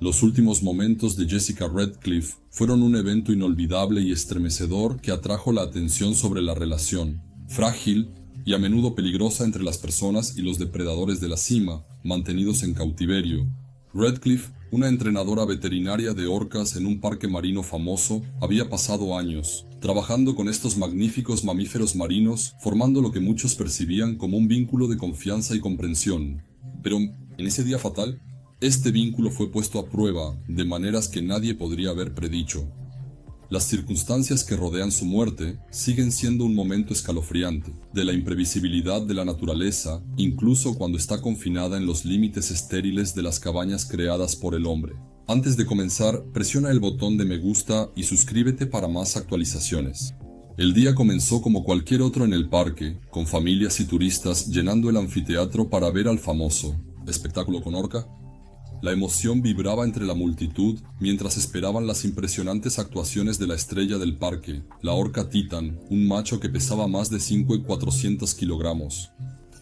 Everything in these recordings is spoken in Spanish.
Los últimos momentos de Jessica Radcliffe fueron un evento inolvidable y estremecedor que atrajo la atención sobre la relación, frágil y a menudo peligrosa entre las personas y los depredadores de la cima, mantenidos en cautiverio. Radcliffe, una entrenadora veterinaria de orcas en un parque marino famoso, había pasado años trabajando con estos magníficos mamíferos marinos, formando lo que muchos percibían como un vínculo de confianza y comprensión. Pero, en ese día fatal, este vínculo fue puesto a prueba de maneras que nadie podría haber predicho. Las circunstancias que rodean su muerte siguen siendo un momento escalofriante de la imprevisibilidad de la naturaleza, incluso cuando está confinada en los límites estériles de las cabañas creadas por el hombre. Antes de comenzar, presiona el botón de me gusta y suscríbete para más actualizaciones. El día comenzó como cualquier otro en el parque, con familias y turistas llenando el anfiteatro para ver al famoso espectáculo con orca. La emoción vibraba entre la multitud mientras esperaban las impresionantes actuaciones de la estrella del parque, la orca Titan, un macho que pesaba más de 5,400 kilogramos.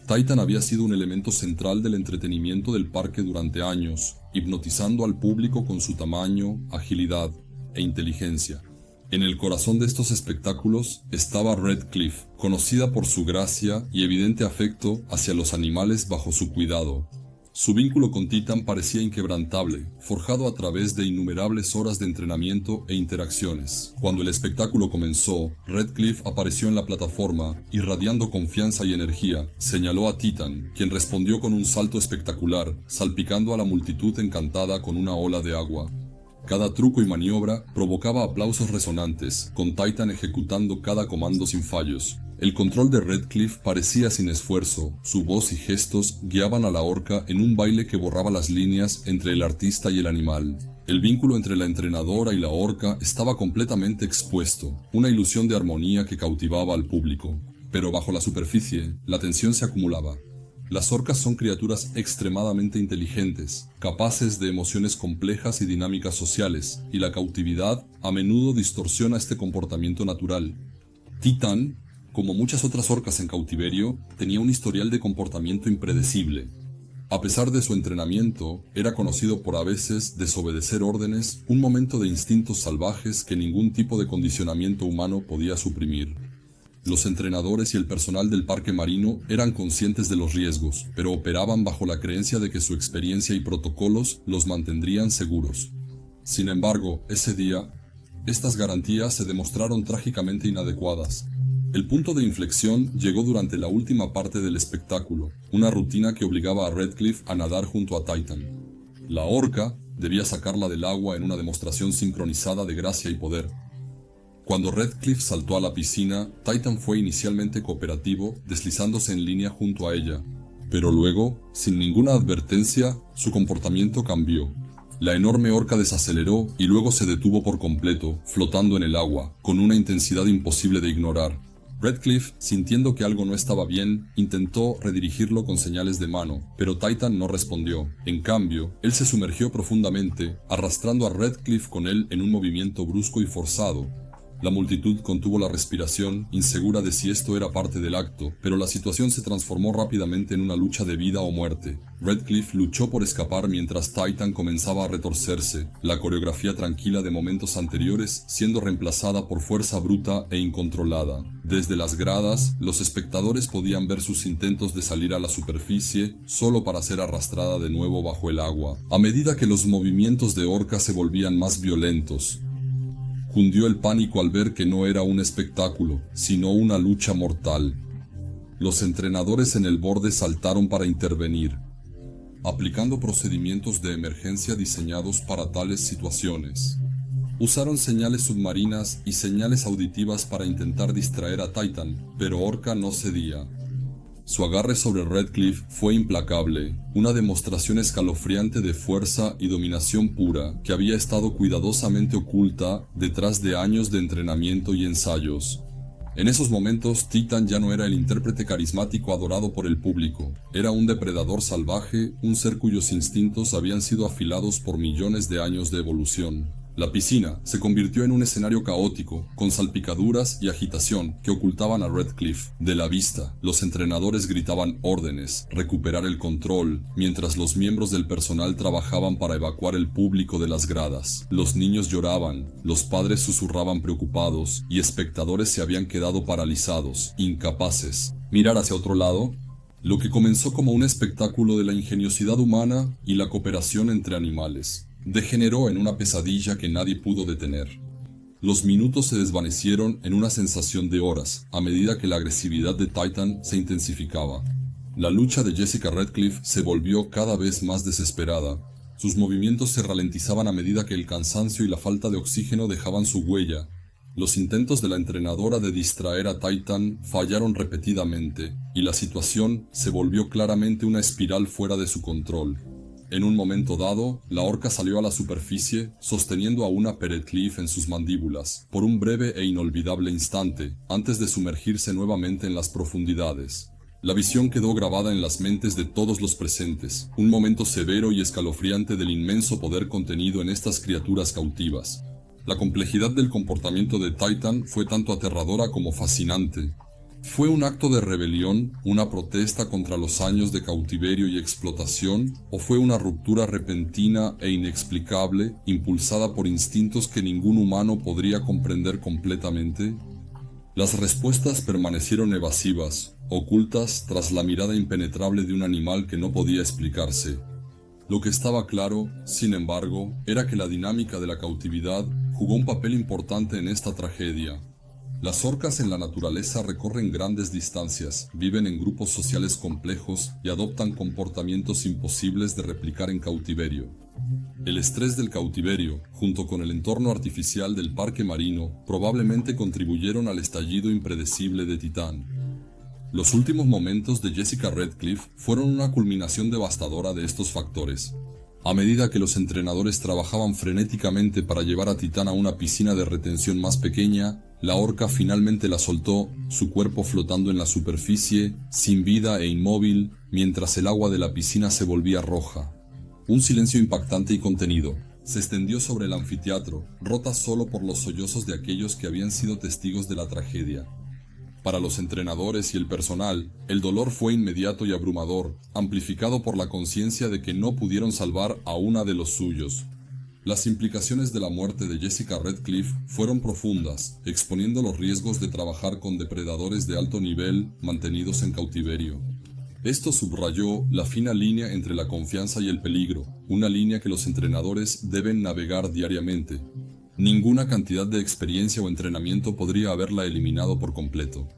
Titan había sido un elemento central del entretenimiento del parque durante años, hipnotizando al público con su tamaño, agilidad e inteligencia. En el corazón de estos espectáculos estaba Radcliffe, conocida por su gracia y evidente afecto hacia los animales bajo su cuidado. Su vínculo con Titan parecía inquebrantable, forjado a través de innumerables horas de entrenamiento e interacciones. Cuando el espectáculo comenzó, Radcliffe apareció en la plataforma, irradiando confianza y energía. Señaló a Titan, quien respondió con un salto espectacular, salpicando a la multitud encantada con una ola de agua. Cada truco y maniobra provocaba aplausos resonantes, con Titan ejecutando cada comando sin fallos. El control de Radcliffe parecía sin esfuerzo, su voz y gestos guiaban a la orca en un baile que borraba las líneas entre el artista y el animal. El vínculo entre la entrenadora y la orca estaba completamente expuesto, una ilusión de armonía que cautivaba al público. Pero bajo la superficie, la tensión se acumulaba. Las orcas son criaturas extremadamente inteligentes, capaces de emociones complejas y dinámicas sociales, y la cautividad a menudo distorsiona este comportamiento natural. Titan, como muchas otras orcas en cautiverio, tenía un historial de comportamiento impredecible. A pesar de su entrenamiento, era conocido por a veces desobedecer órdenes, un momento de instintos salvajes que ningún tipo de condicionamiento humano podía suprimir. Los entrenadores y el personal del parque marino eran conscientes de los riesgos, pero operaban bajo la creencia de que su experiencia y protocolos los mantendrían seguros. Sin embargo, ese día, estas garantías se demostraron trágicamente inadecuadas. El punto de inflexión llegó durante la última parte del espectáculo, una rutina que obligaba a Radcliffe a nadar junto a Titan. La orca debía sacarla del agua en una demostración sincronizada de gracia y poder. Cuando Radcliffe saltó a la piscina, Titan fue inicialmente cooperativo, deslizándose en línea junto a ella. Pero luego, sin ninguna advertencia, su comportamiento cambió. La enorme orca desaceleró y luego se detuvo por completo, flotando en el agua, con una intensidad imposible de ignorar. Radcliffe, sintiendo que algo no estaba bien, intentó redirigirlo con señales de mano, pero Titan no respondió. En cambio, él se sumergió profundamente, arrastrando a Radcliffe con él en un movimiento brusco y forzado. La multitud contuvo la respiración, insegura de si esto era parte del acto, pero la situación se transformó rápidamente en una lucha de vida o muerte. Radcliffe luchó por escapar mientras Titan comenzaba a retorcerse, la coreografía tranquila de momentos anteriores siendo reemplazada por fuerza bruta e incontrolada. Desde las gradas, los espectadores podían ver sus intentos de salir a la superficie, solo para ser arrastrada de nuevo bajo el agua. A medida que los movimientos de orca se volvían más violentos, cundió el pánico al ver que no era un espectáculo, sino una lucha mortal. Los entrenadores en el borde saltaron para intervenir, aplicando procedimientos de emergencia diseñados para tales situaciones. Usaron señales submarinas y señales auditivas para intentar distraer a Titan, pero Orca no cedía. Su agarre sobre Radcliffe fue implacable, una demostración escalofriante de fuerza y dominación pura que había estado cuidadosamente oculta detrás de años de entrenamiento y ensayos. En esos momentos, Titan ya no era el intérprete carismático adorado por el público. Era un depredador salvaje, un ser cuyos instintos habían sido afilados por millones de años de evolución. La piscina se convirtió en un escenario caótico, con salpicaduras y agitación que ocultaban a Redcliffe de la vista. Los entrenadores gritaban órdenes, recuperar el control, mientras los miembros del personal trabajaban para evacuar el público de las gradas. Los niños lloraban, los padres susurraban preocupados y espectadores se habían quedado paralizados, incapaces. Mirar hacia otro lado. Lo que comenzó como un espectáculo de la ingeniosidad humana y la cooperación entre animales degeneró en una pesadilla que nadie pudo detener. Los minutos se desvanecieron en una sensación de horas, a medida que la agresividad de Titan se intensificaba. La lucha de Jessica Redcliffe se volvió cada vez más desesperada. Sus movimientos se ralentizaban a medida que el cansancio y la falta de oxígeno dejaban su huella. Los intentos de la entrenadora de distraer a Titan fallaron repetidamente, y la situación se volvió claramente una espiral fuera de su control. En un momento dado, la orca salió a la superficie, sosteniendo a una Redcliffe en sus mandíbulas, por un breve e inolvidable instante, antes de sumergirse nuevamente en las profundidades. La visión quedó grabada en las mentes de todos los presentes, un momento severo y escalofriante del inmenso poder contenido en estas criaturas cautivas. La complejidad del comportamiento de Titan fue tanto aterradora como fascinante. ¿Fue un acto de rebelión, una protesta contra los años de cautiverio y explotación, o fue una ruptura repentina e inexplicable, impulsada por instintos que ningún humano podría comprender completamente? Las respuestas permanecieron evasivas, ocultas tras la mirada impenetrable de un animal que no podía explicarse. Lo que estaba claro, sin embargo, era que la dinámica de la cautividad jugó un papel importante en esta tragedia. Las orcas en la naturaleza recorren grandes distancias, viven en grupos sociales complejos y adoptan comportamientos imposibles de replicar en cautiverio. El estrés del cautiverio, junto con el entorno artificial del parque marino, probablemente contribuyeron al estallido impredecible de Titán. Los últimos momentos de Jessica Redcliffe fueron una culminación devastadora de estos factores. A medida que los entrenadores trabajaban frenéticamente para llevar a Titán a una piscina de retención más pequeña, la orca finalmente la soltó, su cuerpo flotando en la superficie, sin vida e inmóvil, mientras el agua de la piscina se volvía roja. Un silencio impactante y contenido se extendió sobre el anfiteatro, rota solo por los sollozos de aquellos que habían sido testigos de la tragedia. Para los entrenadores y el personal, el dolor fue inmediato y abrumador, amplificado por la conciencia de que no pudieron salvar a una de los suyos. Las implicaciones de la muerte de Jessica Redcliffe fueron profundas, exponiendo los riesgos de trabajar con depredadores de alto nivel mantenidos en cautiverio. Esto subrayó la fina línea entre la confianza y el peligro, una línea que los entrenadores deben navegar diariamente. Ninguna cantidad de experiencia o entrenamiento podría haberla eliminado por completo.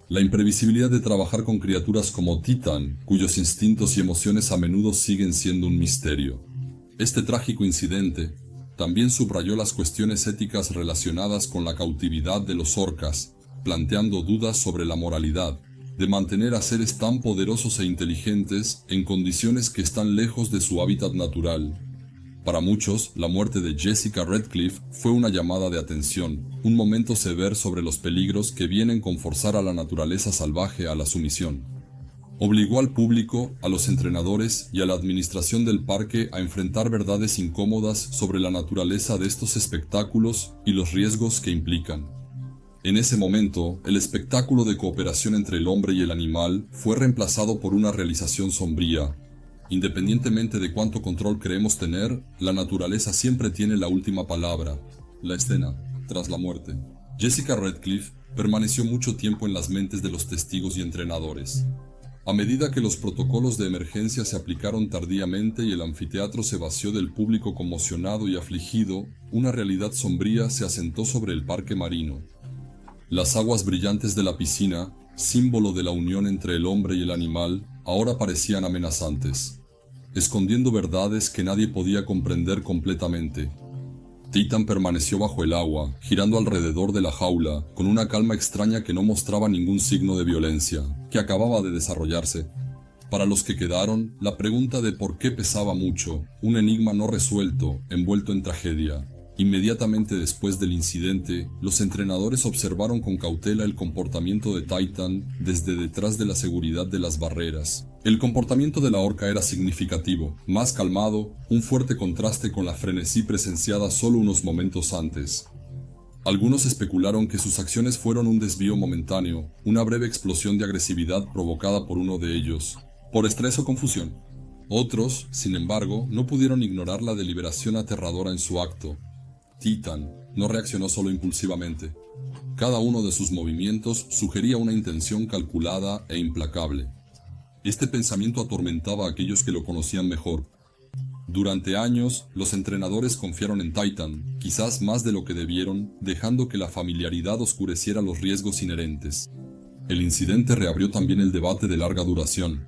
La imprevisibilidad de trabajar con criaturas como Titan, cuyos instintos y emociones a menudo siguen siendo un misterio. Este trágico incidente también subrayó las cuestiones éticas relacionadas con la cautividad de los orcas, planteando dudas sobre la moralidad de mantener a seres tan poderosos e inteligentes en condiciones que están lejos de su hábitat natural. Para muchos, la muerte de Jessica Redcliffe fue una llamada de atención, un momento severo sobre los peligros que vienen con forzar a la naturaleza salvaje a la sumisión. Obligó al público, a los entrenadores y a la administración del parque a enfrentar verdades incómodas sobre la naturaleza de estos espectáculos y los riesgos que implican. En ese momento, el espectáculo de cooperación entre el hombre y el animal fue reemplazado por una realización sombría. Independientemente de cuánto control creemos tener, la naturaleza siempre tiene la última palabra. La escena, tras la muerte. Jessica Redcliffe permaneció mucho tiempo en las mentes de los testigos y entrenadores. A medida que los protocolos de emergencia se aplicaron tardíamente y el anfiteatro se vació del público conmocionado y afligido, una realidad sombría se asentó sobre el parque marino. Las aguas brillantes de la piscina, símbolo de la unión entre el hombre y el animal, ahora parecían amenazantes, escondiendo verdades que nadie podía comprender completamente. Titan permaneció bajo el agua, girando alrededor de la jaula, con una calma extraña que no mostraba ningún signo de violencia, que acababa de desarrollarse. Para los que quedaron, la pregunta de por qué pesaba mucho, un enigma no resuelto, envuelto en tragedia. Inmediatamente después del incidente, los entrenadores observaron con cautela el comportamiento de Titan desde detrás de la seguridad de las barreras. El comportamiento de la orca era significativo, más calmado, un fuerte contraste con la frenesí presenciada solo unos momentos antes. Algunos especularon que sus acciones fueron un desvío momentáneo, una breve explosión de agresividad provocada por uno de ellos, por estrés o confusión. Otros, sin embargo, no pudieron ignorar la deliberación aterradora en su acto. Titan no reaccionó solo impulsivamente. Cada uno de sus movimientos sugería una intención calculada e implacable. Este pensamiento atormentaba a aquellos que lo conocían mejor. Durante años, los entrenadores confiaron en Titan, quizás más de lo que debieron, dejando que la familiaridad oscureciera los riesgos inherentes. El incidente reabrió también el debate de larga duración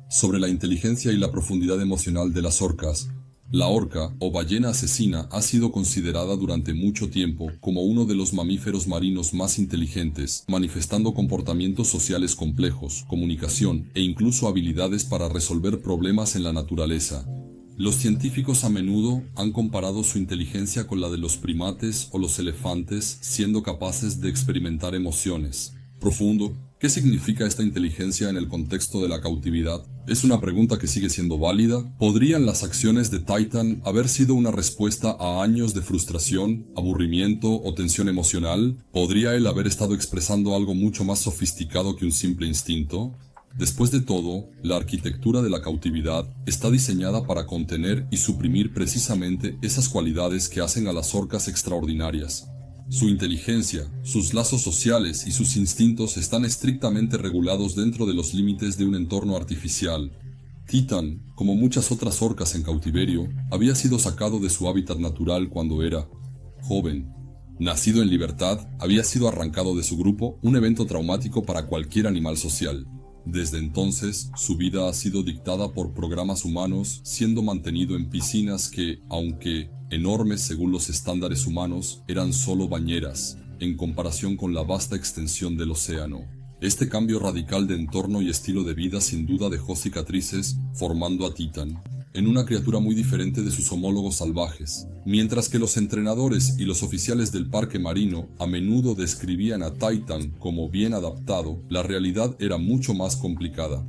sobre la inteligencia y la profundidad emocional de las orcas. La orca, o ballena asesina, ha sido considerada durante mucho tiempo como uno de los mamíferos marinos más inteligentes, manifestando comportamientos sociales complejos, comunicación e incluso habilidades para resolver problemas en la naturaleza. Los científicos a menudo han comparado su inteligencia con la de los primates o los elefantes, siendo capaces de experimentar emociones. Profundo. ¿Qué significa esta inteligencia en el contexto de la cautividad? Es una pregunta que sigue siendo válida. ¿Podrían las acciones de Titan haber sido una respuesta a años de frustración, aburrimiento o tensión emocional? ¿Podría él haber estado expresando algo mucho más sofisticado que un simple instinto? Después de todo, la arquitectura de la cautividad está diseñada para contener y suprimir precisamente esas cualidades que hacen a las orcas extraordinarias. Su inteligencia, sus lazos sociales y sus instintos están estrictamente regulados dentro de los límites de un entorno artificial. Titan, como muchas otras orcas en cautiverio, había sido sacado de su hábitat natural cuando era joven. Nacido en libertad, había sido arrancado de su grupo, un evento traumático para cualquier animal social. Desde entonces, su vida ha sido dictada por programas humanos, siendo mantenido en piscinas que, aunque enormes según los estándares humanos, eran solo bañeras, en comparación con la vasta extensión del océano. Este cambio radical de entorno y estilo de vida sin duda dejó cicatrices, formando a Titan en una criatura muy diferente de sus homólogos salvajes. Mientras que los entrenadores y los oficiales del parque marino a menudo describían a Titan como bien adaptado, la realidad era mucho más complicada.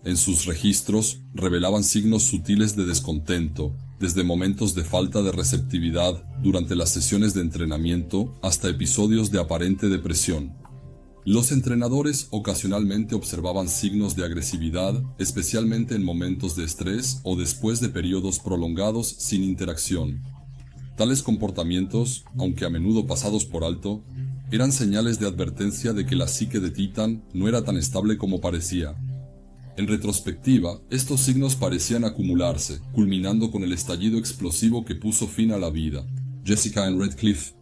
En sus registros revelaban signos sutiles de descontento, desde momentos de falta de receptividad durante las sesiones de entrenamiento hasta episodios de aparente depresión. Los entrenadores ocasionalmente observaban signos de agresividad, especialmente en momentos de estrés o después de periodos prolongados sin interacción. Tales comportamientos, aunque a menudo pasados por alto, eran señales de advertencia de que la psique de Titan no era tan estable como parecía. En retrospectiva, estos signos parecían acumularse, culminando con el estallido explosivo que puso fin a la vida. Jessica en Red Cliff.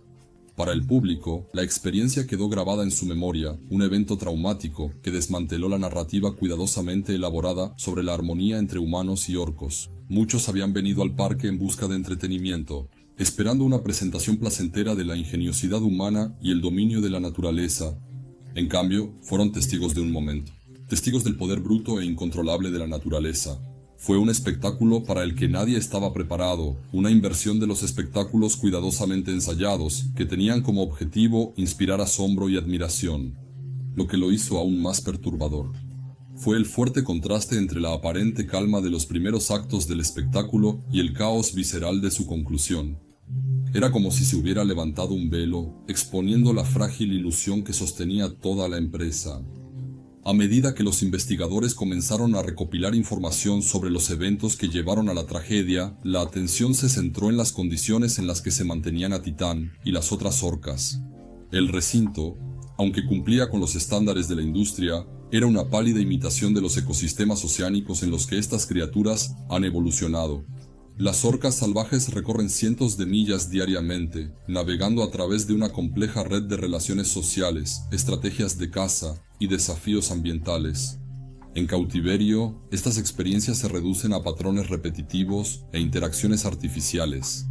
Para el público, la experiencia quedó grabada en su memoria, un evento traumático que desmanteló la narrativa cuidadosamente elaborada sobre la armonía entre humanos y orcos. Muchos habían venido al parque en busca de entretenimiento, esperando una presentación placentera de la ingeniosidad humana y el dominio de la naturaleza. En cambio, fueron testigos de un momento. Testigos del poder bruto e incontrolable de la naturaleza. Fue un espectáculo para el que nadie estaba preparado, una inversión de los espectáculos cuidadosamente ensayados, que tenían como objetivo inspirar asombro y admiración. Lo que lo hizo aún más perturbador fue el fuerte contraste entre la aparente calma de los primeros actos del espectáculo y el caos visceral de su conclusión. Era como si se hubiera levantado un velo, exponiendo la frágil ilusión que sostenía toda la empresa. A medida que los investigadores comenzaron a recopilar información sobre los eventos que llevaron a la tragedia, la atención se centró en las condiciones en las que se mantenían a Titán y las otras orcas. El recinto, aunque cumplía con los estándares de la industria, era una pálida imitación de los ecosistemas oceánicos en los que estas criaturas han evolucionado. Las orcas salvajes recorren cientos de millas diariamente, navegando a través de una compleja red de relaciones sociales, estrategias de caza y desafíos ambientales. En cautiverio, estas experiencias se reducen a patrones repetitivos e interacciones artificiales.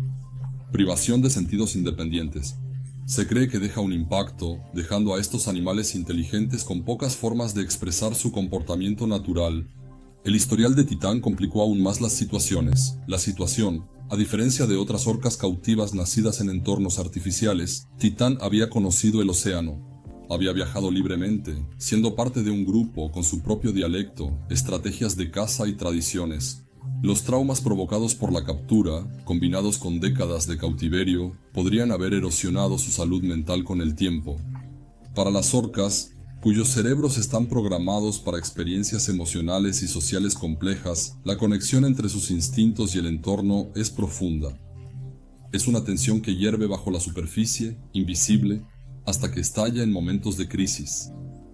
Privación de sentidos independientes. Se cree que deja un impacto, dejando a estos animales inteligentes con pocas formas de expresar su comportamiento natural. El historial de Titán complicó aún más las situaciones. La situación, A diferencia de otras orcas cautivas nacidas en entornos artificiales, Titán había conocido el océano. Había viajado libremente, siendo parte de un grupo con su propio dialecto, estrategias de caza y tradiciones. Los traumas provocados por la captura, combinados con décadas de cautiverio, podrían haber erosionado su salud mental con el tiempo. Para las orcas, cuyos cerebros están programados para experiencias emocionales y sociales complejas, la conexión entre sus instintos y el entorno es profunda. Es una tensión que hierve bajo la superficie, invisible, hasta que estalla en momentos de crisis.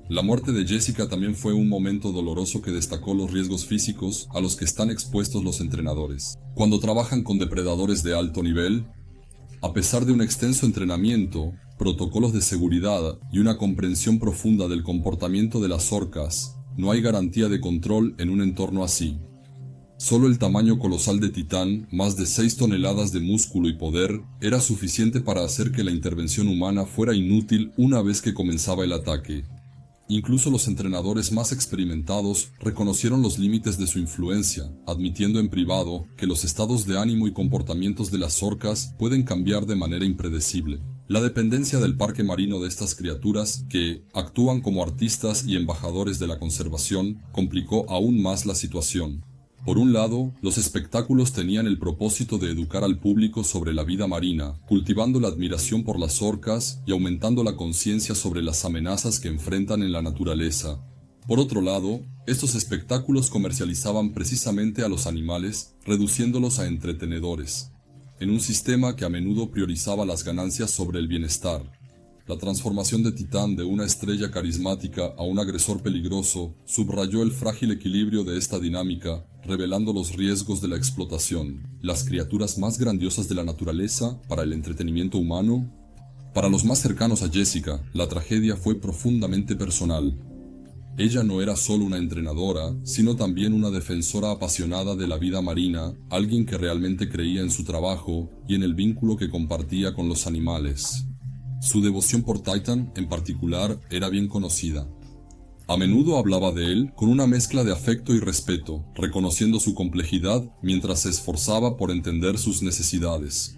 La muerte de Jessica también fue un momento doloroso que destacó los riesgos físicos a los que están expuestos los entrenadores. Cuando trabajan con depredadores de alto nivel, a pesar de un extenso entrenamiento, protocolos de seguridad y una comprensión profunda del comportamiento de las orcas, no hay garantía de control en un entorno así. Solo el tamaño colosal de Titán, más de 6 toneladas de músculo y poder, era suficiente para hacer que la intervención humana fuera inútil una vez que comenzaba el ataque. Incluso los entrenadores más experimentados reconocieron los límites de su influencia, admitiendo en privado que los estados de ánimo y comportamientos de las orcas pueden cambiar de manera impredecible. La dependencia del parque marino de estas criaturas, que actúan como artistas y embajadores de la conservación, complicó aún más la situación. Por un lado, los espectáculos tenían el propósito de educar al público sobre la vida marina, cultivando la admiración por las orcas y aumentando la conciencia sobre las amenazas que enfrentan en la naturaleza. Por otro lado, estos espectáculos comercializaban precisamente a los animales, reduciéndolos a entretenedores, en un sistema que a menudo priorizaba las ganancias sobre el bienestar. La transformación de Titán de una estrella carismática a un agresor peligroso subrayó el frágil equilibrio de esta dinámica, revelando los riesgos de la explotación. Las criaturas más grandiosas de la naturaleza para el entretenimiento humano. Para los más cercanos a Jessica, la tragedia fue profundamente personal. Ella no era solo una entrenadora, sino también una defensora apasionada de la vida marina, alguien que realmente creía en su trabajo y en el vínculo que compartía con los animales. Su devoción por Titan, en particular, era bien conocida. A menudo hablaba de él con una mezcla de afecto y respeto, reconociendo su complejidad mientras se esforzaba por entender sus necesidades.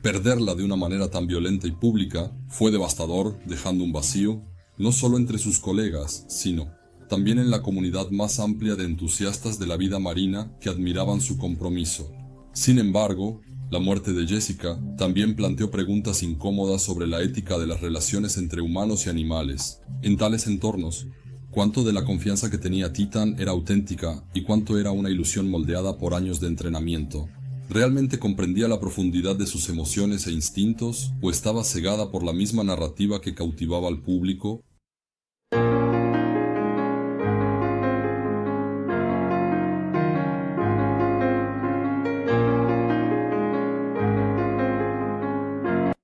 Perderla de una manera tan violenta y pública fue devastador, dejando un vacío, no solo entre sus colegas, sino también en la comunidad más amplia de entusiastas de la vida marina que admiraban su compromiso. Sin embargo, la muerte de Jessica también planteó preguntas incómodas sobre la ética de las relaciones entre humanos y animales. En tales entornos, cuánto de la confianza que tenía Titan era auténtica y cuánto era una ilusión moldeada por años de entrenamiento. ¿Realmente comprendía la profundidad de sus emociones e instintos o estaba cegada por la misma narrativa que cautivaba al público?